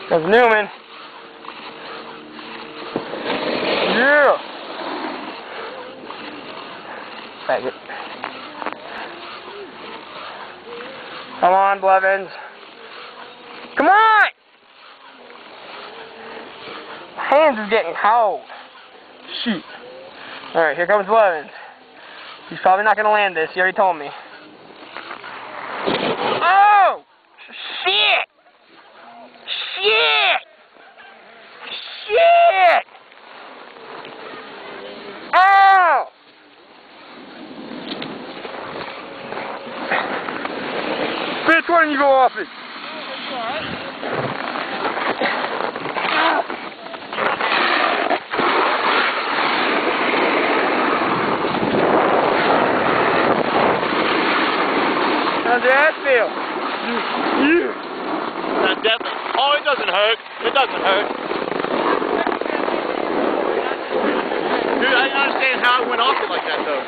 There's Newman. Yeah. Faggot. Come on, Blevins. Come on! My hands is getting cold. Shoot. Alright, here comes Blevins. He's probably not going to land this. He already told me. Oh! Shit! Shit! Shit! Oh! Which one you go off it? How's that feel? That definitely. Oh, it doesn't hurt. It doesn't hurt. Dude, I don't understand how it went off it like that, though.